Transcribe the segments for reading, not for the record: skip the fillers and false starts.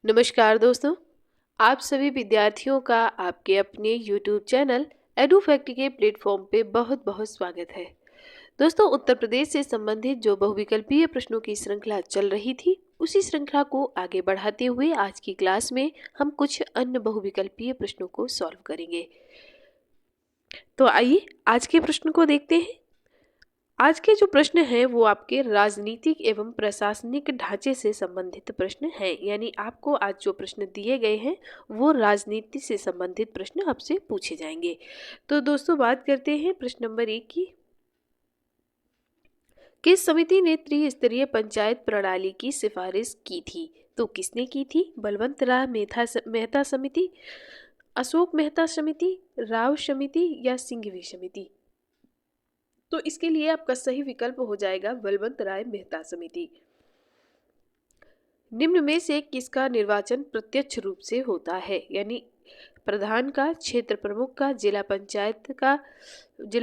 नमस्कार दोस्तों, आप सभी विद्यार्थियों का आपके अपने YouTube चैनल एडुफैक्ट के प्लेटफॉर्म पे बहुत बहुत स्वागत है। दोस्तों, उत्तर प्रदेश से संबंधित जो बहुविकल्पीय प्रश्नों की श्रृंखला चल रही थी, उसी श्रृंखला को आगे बढ़ाते हुए आज की क्लास में हम कुछ अन्य बहुविकल्पीय प्रश्नों को सॉल्व करेंगे। तो आइए आज के प्रश्न को देखते हैं। आज के जो प्रश्न हैं वो आपके राजनीतिक एवं प्रशासनिक ढांचे से संबंधित प्रश्न हैं, यानी आपको आज जो प्रश्न दिए गए हैं वो राजनीति से संबंधित प्रश्न आपसे पूछे जाएंगे। तो दोस्तों, बात करते हैं प्रश्न नंबर 1 की। किस समिति ने त्रिस्तरीय पंचायत प्रणाली की सिफारिश की थी? तो किसने की थी? बलवंत राय मेहता समिति, अशोक मेहता समिति, राव समिति या सिंघवी समिति? तो इसके लिए आपका सही विकल्प हो जाएगा बलवंत राय मेहता समिति। निम्न में से किसका निर्वाचन प्रत्यक्ष रूप से होता है? यानी प्रधान का, क्षेत्र प्रमुख का, जिला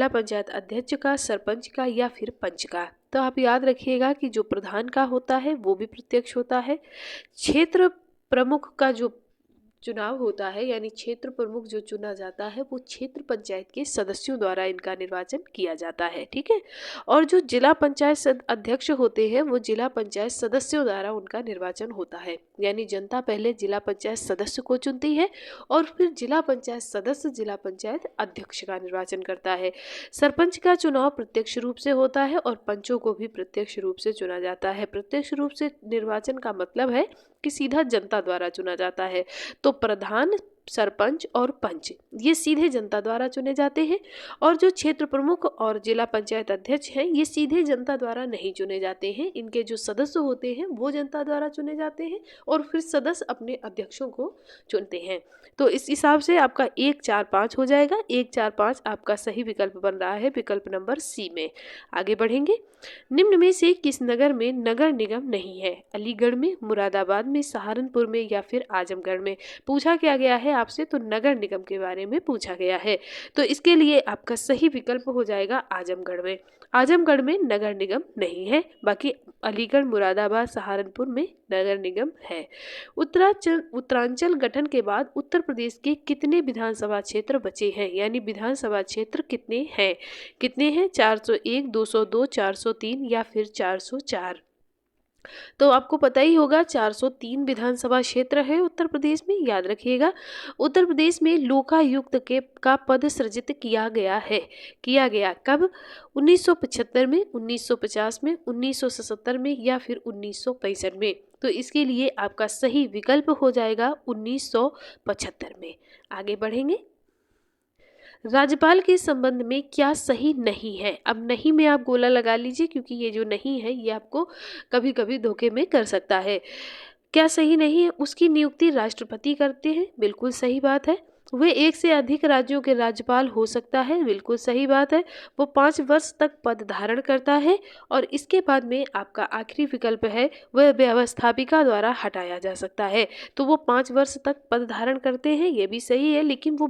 पंचायत अध्यक्ष का, सरपंच का या फिर पंच का? तो आप याद रखिएगा कि जो प्रधान का होता है वो भी प्रत्यक्ष होता है। क्षेत्र प्रमुख का जो चुनाव होता है, यानी क्षेत्र प्रमुख जो चुना जाता है वो क्षेत्र पंचायत के सदस्यों द्वारा इनका निर्वाचन किया जाता है, ठीक है। और जो जिला पंचायत अध्यक्ष होते हैं वो जिला पंचायत सदस्यों द्वारा उनका निर्वाचन होता है, यानी जनता पहले जिला पंचायत सदस्य को चुनती है और फिर जिला पंचायत सदस्य जिला पंचायत अध्यक्ष का निर्वाचन करता है। सरपंच का चुनाव प्रत्यक्ष रूप से होता है और पंचों को भी प्रत्यक्ष रूप से चुना जाता है। प्रत्यक्ष रूप से निर्वाचन का मतलब है कि सीधा जनता द्वारा चुना जाता है। तो प्रधान, सरपंच और पंच ये सीधे जनता द्वारा चुने जाते हैं और जो क्षेत्र प्रमुख और जिला पंचायत अध्यक्ष हैं ये सीधे जनता द्वारा नहीं चुने जाते हैं। इनके जो सदस्य होते हैं वो जनता द्वारा चुने जाते हैं और फिर सदस्य अपने अध्यक्षों को चुनते हैं। तो इस हिसाब से आपका 1, 4, 5 हो जाएगा। 1, 4, 5 आपका सही विकल्प बन रहा है विकल्प नंबर सी में। आगे बढ़ेंगे। निम्न में से किस नगर में नगर निगम नहीं है? अलीगढ़ में, मुरादाबाद में, सहारनपुर में या फिर आजमगढ़ में? पूछा क्या गया है आपसे? तो नगर निगम के बारे में पूछा गया है। तो इसके लिए आपका सही विकल्प हो जाएगा आजमगढ़ में। आजमगढ़ में नगर निगम नहीं है, बाकी अलीगढ़, मुरादाबाद, सहारनपुर में नगर निगम है। उत्तरांचल गठन के बाद उत्तर प्रदेश के कितने विधानसभा क्षेत्र बचे हैं? यानी विधानसभा क्षेत्र कितने हैं? 401, 202, 403 या फिर 404? तो आपको पता ही होगा 403 विधानसभा क्षेत्र है उत्तर प्रदेश में, याद रखिएगा। उत्तर प्रदेश में लोकायुक्त का पद सृजित किया गया कब? 1975 में, 1950 में, 1977 में या फिर 1965 में? तो इसके लिए आपका सही विकल्प हो जाएगा 1975 में। आगे बढ़ेंगे। राज्यपाल के संबंध में क्या सही नहीं है? अब नहीं में आप गोला लगा लीजिए, क्योंकि ये जो नहीं है ये आपको कभी कभी धोखे में कर सकता है। क्या सही नहीं है? उसकी नियुक्ति राष्ट्रपति करते हैं, बिल्कुल सही बात है। वे एक से अधिक राज्यों के राज्यपाल हो सकता है, बिल्कुल सही बात है। वो 5 वर्ष तक पद धारण करता है। और इसके बाद में आपका आखिरी विकल्प है वह व्यवस्थापिका द्वारा हटाया जा सकता है। तो वो 5 वर्ष तक पद धारण करते हैं, ये भी सही है, लेकिन वो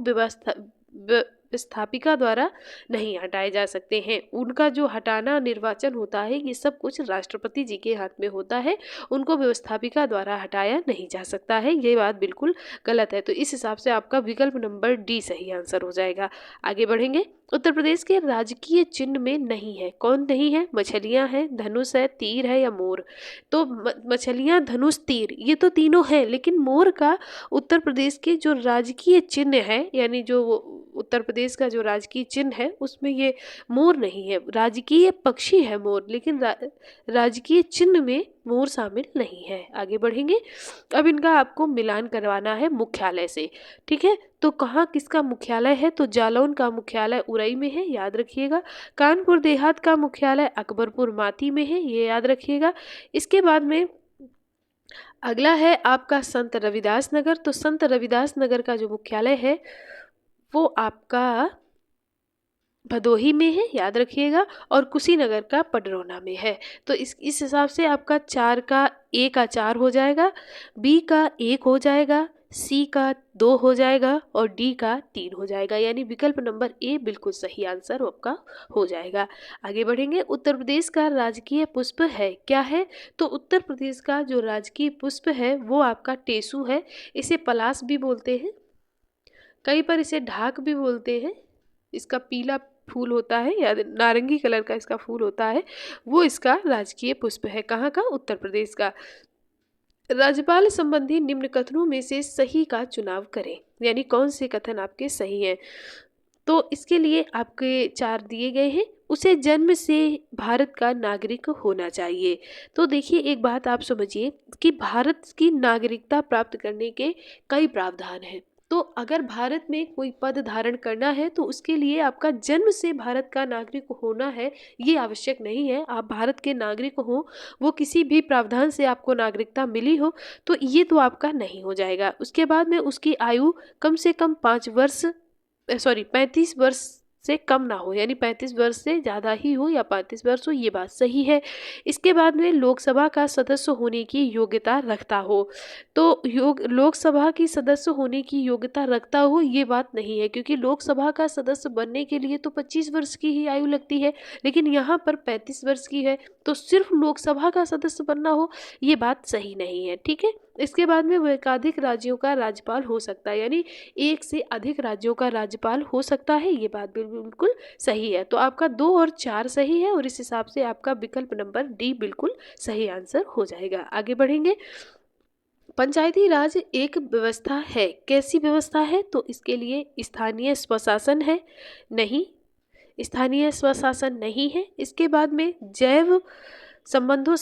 व्यवस्थापिका द्वारा नहीं हटाए जा सकते हैं। उनका जो हटाना निर्वाचन होता है ये सब कुछ राष्ट्रपति जी के हाथ में होता है, उनको व्यवस्थापिका द्वारा हटाया नहीं जा सकता है। ये बात बिल्कुल गलत है। तो इस हिसाब से आपका विकल्प नंबर डी सही आंसर हो जाएगा। आगे बढ़ेंगे। उत्तर प्रदेश के राजकीय चिन्ह में नहीं है, कौन नहीं है? मछलियां हैं, धनुष है, तीर है या मोर? तो मछलियां, धनुष, तीर ये तो तीनों हैं, लेकिन मोर का उत्तर प्रदेश के जो राजकीय चिन्ह है, यानी जो उत्तर प्रदेश का जो राजकीय चिन्ह है उसमें ये मोर नहीं है। राजकीय पक्षी है मोर, लेकिन राजकीय चिन्ह में मोर शामिल नहीं है। आगे बढ़ेंगे। अब इनका आपको मिलान करवाना है मुख्यालय से, ठीक है। तो कहाँ किसका मुख्यालय है? तो जालौन का मुख्यालय उरई में है, याद रखिएगा। कानपुर देहात का मुख्यालय अकबरपुर माती में है, ये याद रखिएगा। इसके बाद में अगला है आपका संत रविदास नगर। तो संत रविदास नगर का जो मुख्यालय है वो आपका भदोही में है, याद रखिएगा। और कुशीनगर का पडरौना में है। तो इस हिसाब से आपका 4 का ए का 4 हो जाएगा, बी का 1 हो जाएगा, सी का 2 हो जाएगा और डी का 3 हो जाएगा, यानी विकल्प नंबर ए बिल्कुल सही आंसर आपका हो जाएगा। आगे बढ़ेंगे। उत्तर प्रदेश का राजकीय पुष्प है, क्या है? तो उत्तर प्रदेश का जो राजकीय पुष्प है वो आपका टेसू है। इसे पलाश भी बोलते हैं, कई पर इसे ढाक भी बोलते हैं। इसका पीला फूल होता है या नारंगी कलर का इसका फूल होता है, वो इसका राजकीय पुष्प है। कहाँ का? उत्तर प्रदेश का। राज्यपाल संबंधी निम्न कथनों में से सही का चुनाव करें, यानी कौन से कथन आपके सही हैं। तो इसके लिए आपके 4 दिए गए हैं। उसे जन्म से भारत का नागरिक होना चाहिए। तो देखिए एक बात आप समझिए कि भारत की नागरिकता प्राप्त करने के कई प्रावधान हैं। तो अगर भारत में कोई पद धारण करना है तो उसके लिए आपका जन्म से भारत का नागरिक होना है, ये आवश्यक नहीं है। आप भारत के नागरिक हो, वो किसी भी प्रावधान से आपको नागरिकता मिली हो, तो ये तो आपका नहीं हो जाएगा। उसके बाद में उसकी आयु कम से कम 35 वर्ष से कम ना हो, यानी 35 वर्ष से ज़्यादा ही हो या 35 वर्ष हो, ये बात सही है। इसके बाद में लोकसभा का सदस्य होने की योग्यता रखता हो। तो लोकसभा की सदस्य होने की योग्यता रखता हो, ये बात नहीं है, क्योंकि लोकसभा का सदस्य बनने के लिए तो 25 वर्ष की ही आयु लगती है, लेकिन यहाँ पर 35 वर्ष की है। तो सिर्फ लोकसभा का सदस्य बनना हो, ये बात सही नहीं है। ठीक है। इसके बाद में वो एकाधिक राज्यों का राज्यपाल हो सकता है, यानी एक से अधिक राज्यों का राज्यपाल हो सकता है, ये बात बिल्कुल सही है। तो आपका 2 और 4 सही है और इस हिसाब से आपका विकल्प नंबर डी बिल्कुल सही आंसर हो जाएगा। आगे बढ़ेंगे। पंचायती राज एक व्यवस्था है, कैसी व्यवस्था है? तो इसके लिए स्थानीय स्वशासन है, नहीं, स्थानीय स्वशासन नहीं है। इसके बाद में जैव संबंधों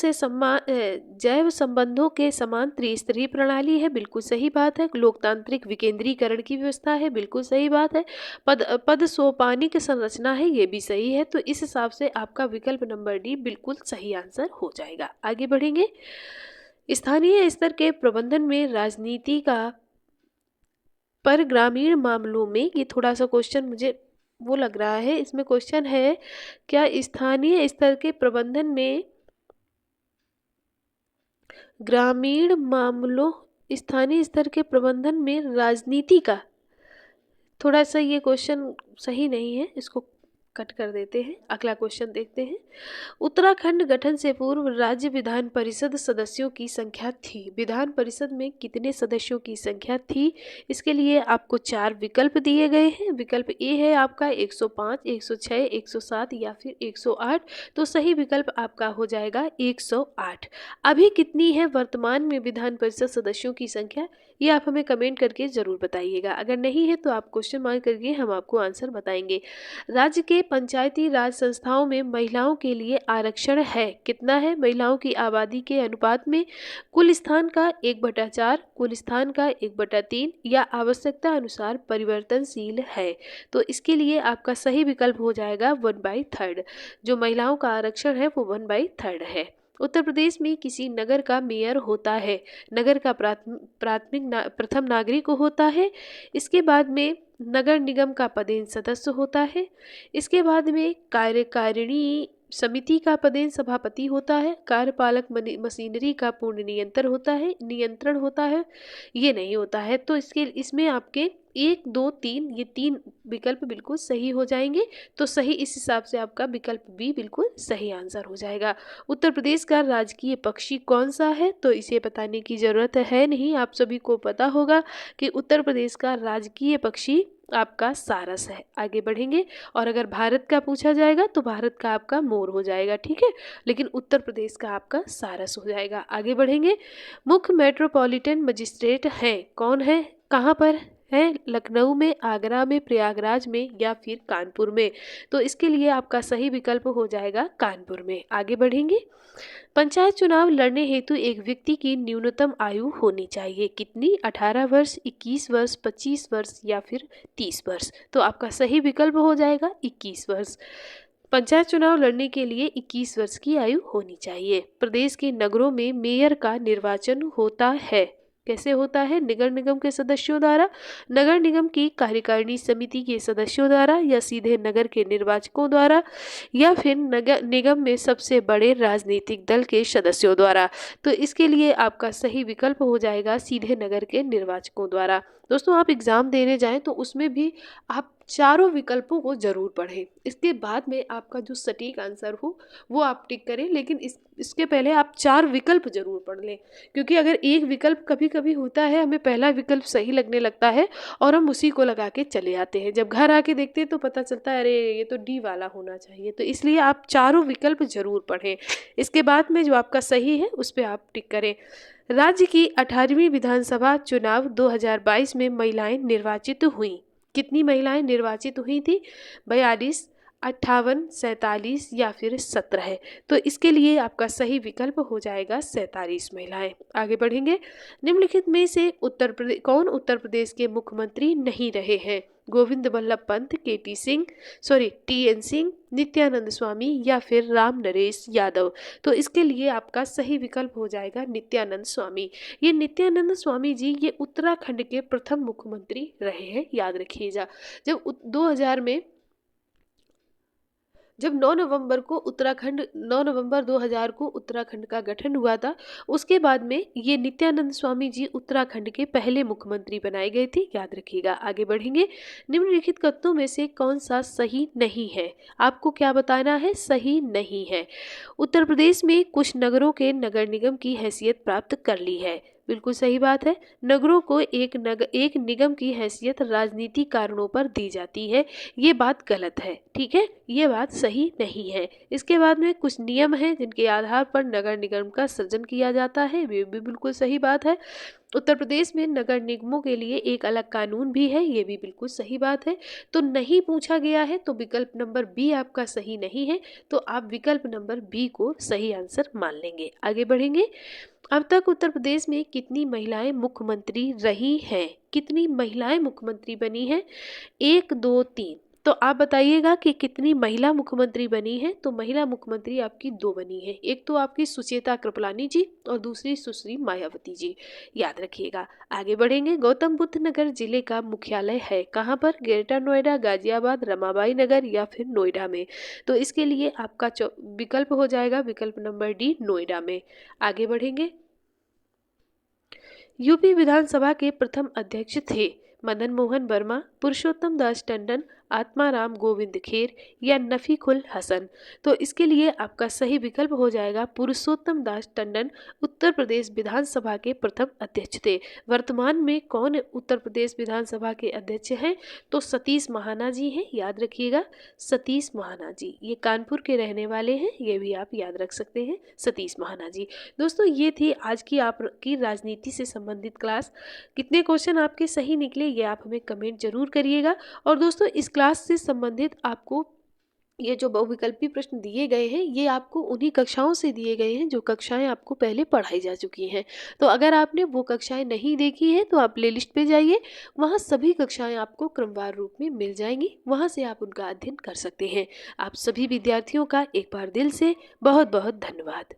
के समान त्रिस्तरीय प्रणाली है, बिल्कुल सही बात है। लोकतांत्रिक विकेंद्रीकरण की व्यवस्था है, बिल्कुल सही बात है। पद सोपानिक संरचना है, ये भी सही है। तो इस हिसाब से आपका विकल्प नंबर डी बिल्कुल सही आंसर हो जाएगा। आगे बढ़ेंगे। स्थानीय स्तर के प्रबंधन में राजनीति का पर ग्रामीण मामलों में, ये थोड़ा सा क्वेश्चन मुझे वो लग रहा है, इसमें क्वेश्चन है क्या स्थानीय स्तर के प्रबंधन में ग्रामीण मामलों, स्थानीय स्तर के प्रबंधन में राजनीति का, थोड़ा सा ये क्वेश्चन सही नहीं है, इसको कट कर देते हैं। अगला क्वेश्चन देखते हैं। उत्तराखंड गठन से पूर्व राज्य विधान परिषद सदस्यों की संख्या थी, विधान परिषद में कितने सदस्यों की संख्या थी? इसके लिए आपको 4 विकल्प दिए गए हैं। विकल्प ए है आपका 105, 106, 107 या फिर 108। तो सही विकल्प आपका हो जाएगा 108। अभी कितनी है वर्तमान में विधान परिषद सदस्यों की संख्या, ये आप हमें कमेंट करके ज़रूर बताइएगा। अगर नहीं है तो आप क्वेश्चन मार्क करके हम आपको आंसर बताएंगे। राज्य के पंचायती राज संस्थाओं में महिलाओं के लिए आरक्षण है, कितना है? महिलाओं की आबादी के अनुपात में कुल स्थान का 1/4, कुल स्थान का 1/3 या आवश्यकता अनुसार परिवर्तनशील है। तो इसके लिए आपका सही विकल्प हो जाएगा 1/3। जो महिलाओं का आरक्षण है वो 1/3 है। उत्तर प्रदेश में किसी नगर का मेयर होता है, नगर का प्रथम नागरिक होता है। इसके बाद में नगर निगम का पदेन सदस्य होता है। इसके बाद में कार्यकारिणी समिति का पदेन सभापति होता है। कार्यपालक मशीनरी का पूर्ण नियंत्रण होता है, ये नहीं होता है। तो इसमें आपके 1, 2, 3 ये 3 विकल्प बिल्कुल सही हो जाएंगे। तो सही इस हिसाब से आपका विकल्प बी बिल्कुल सही आंसर हो जाएगा। उत्तर प्रदेश का राजकीय पक्षी कौन सा है? तो इसे बताने की ज़रूरत है नहीं, आप सभी को पता होगा कि उत्तर प्रदेश का राजकीय पक्षी आपका सारस है। आगे बढ़ेंगे। और अगर भारत का पूछा जाएगा तो भारत का आपका मोर हो जाएगा, ठीक है, लेकिन उत्तर प्रदेश का आपका सारस हो जाएगा। आगे बढ़ेंगे। मुख्य मेट्रोपॉलिटन मजिस्ट्रेट है, कौन है, कहाँ पर है? लखनऊ में, आगरा में, प्रयागराज में या फिर कानपुर में? तो इसके लिए आपका सही विकल्प हो जाएगा कानपुर में। आगे बढ़ेंगे। पंचायत चुनाव लड़ने हेतु एक व्यक्ति की न्यूनतम आयु होनी चाहिए, कितनी? 18 वर्ष, 21 वर्ष, 25 वर्ष या फिर 30 वर्ष? तो आपका सही विकल्प हो जाएगा 21 वर्ष। पंचायत चुनाव लड़ने के लिए 21 वर्ष की आयु होनी चाहिए। प्रदेश के नगरों में मेयर का निर्वाचन होता है, कैसे होता है? नगर निगम के सदस्यों द्वारा, नगर निगम की कार्यकारिणी समिति के सदस्यों द्वारा, या सीधे नगर के निर्वाचकों द्वारा, या फिर नगर निगम में सबसे बड़े राजनीतिक दल के सदस्यों द्वारा। तो इसके लिए आपका सही विकल्प हो जाएगा सीधे नगर के निर्वाचकों द्वारा। दोस्तों, आप एग्जाम देने जाएं तो उसमें भी आप चारों विकल्पों को जरूर पढ़ें। इसके बाद में आपका जो सटीक आंसर हो वो आप टिक करें, लेकिन इसके पहले आप 4 विकल्प जरूर पढ़ लें, क्योंकि अगर एक विकल्प, कभी कभी होता है हमें पहला विकल्प सही लगने लगता है और हम उसी को लगा के चले आते हैं, जब घर आके देखते हैं तो पता चलता है अरे ये तो डी वाला होना चाहिए। तो इसलिए आप चारों विकल्प जरूर पढ़ें। इसके बाद में जो आपका सही है उस पर आप टिक करें। राज्य की 18वीं विधानसभा चुनाव 2022 में महिलाएं निर्वाचित हुईं। कितनी महिलाएं निर्वाचित हुई थी? 42, 58, 47 या फिर 17 है। तो इसके लिए आपका सही विकल्प हो जाएगा 47 महिलाएं। आगे बढ़ेंगे। निम्नलिखित में से कौन उत्तर प्रदेश के मुख्यमंत्री नहीं रहे हैं? गोविंद बल्लभ पंत, टी.एन. सिंह, नित्यानंद स्वामी या फिर राम नरेश यादव। तो इसके लिए आपका सही विकल्प हो जाएगा नित्यानंद स्वामी। ये नित्यानंद स्वामी जी ये उत्तराखंड के प्रथम मुख्यमंत्री रहे हैं, याद रखिएगा। जब 9 नवंबर 2000 को उत्तराखंड का गठन हुआ था, उसके बाद में ये नित्यानंद स्वामी जी उत्तराखंड के पहले मुख्यमंत्री बनाए गए थे, याद रखिएगा। आगे बढ़ेंगे। निम्नलिखित कथनों में से कौन सा सही नहीं है? आपको क्या बताना है? सही नहीं है। उत्तर प्रदेश में कुछ नगरों के नगर निगम की हैसियत प्राप्त कर ली है। बिल्कुल सही बात है। नगरों को एक निगम की हैसियत राजनीतिक कारणों पर दी जाती है, ये बात गलत है। ठीक है, ये बात सही नहीं है। इसके बाद में कुछ नियम हैं जिनके आधार पर नगर निगम का सृजन किया जाता है, ये भी बिल्कुल सही बात है। उत्तर प्रदेश में नगर निगमों के लिए एक अलग कानून भी है, ये भी बिल्कुल सही बात है। तो नहीं पूछा गया है तो विकल्प नंबर बी आपका सही नहीं है, तो आप विकल्प नंबर बी को सही आंसर मान लेंगे। आगे बढ़ेंगे। अब तक उत्तर प्रदेश में कितनी महिलाएं मुख्यमंत्री रही हैं? कितनी महिलाएं मुख्यमंत्री बनी हैं? 1, 2, 3। तो आप बताइएगा कि कितनी महिला मुख्यमंत्री बनी है? तो महिला मुख्यमंत्री आपकी 2 बनी है। एक तो आपकी सुचेता कृपलानी जी और दूसरी सुश्री मायावती जी, याद रखिएगा। आगे बढ़ेंगे। गौतम बुद्ध नगर जिले का मुख्यालय है कहाँ पर? ग्रेटर नोएडा, गाजियाबाद, रमाबाई नगर या फिर नोएडा में। तो इसके लिए आपका विकल्प हो जाएगा विकल्प नंबर डी, नोएडा में। आगे बढ़ेंगे। यूपी विधानसभा के प्रथम अध्यक्ष थे मदन मोहन वर्मा, पुरुषोत्तम दास टंडन, आत्माराम गोविंद खेर या नफीकुल हसन। तो इसके लिए आपका सही विकल्प हो जाएगा पुरुषोत्तम दास टंडन उत्तर प्रदेश विधानसभा के प्रथम अध्यक्ष थे। वर्तमान में कौन उत्तर प्रदेश विधानसभा के अध्यक्ष हैं? तो सतीश महाना जी हैं, याद रखिएगा। सतीश महाना जी ये कानपुर के रहने वाले हैं, ये भी आप याद रख सकते हैं, सतीश महाना जी। दोस्तों, ये थी आज की आपकी राजनीति से संबंधित क्लास। कितने क्वेश्चन आपके सही निकले ये आप हमें कमेंट जरूर करिएगा। और दोस्तों, इस क्लास से संबंधित आपको ये जो बहुविकल्पी प्रश्न दिए गए हैं ये आपको उन्हीं कक्षाओं से दिए गए हैं जो कक्षाएं आपको पहले पढ़ाई जा चुकी हैं। तो अगर आपने वो कक्षाएं नहीं देखी है तो आप प्लेलिस्ट पे जाइए, वहाँ सभी कक्षाएं आपको क्रमवार रूप में मिल जाएंगी, वहाँ से आप उनका अध्ययन कर सकते हैं। आप सभी विद्यार्थियों का एक बार दिल से बहुत बहुत धन्यवाद।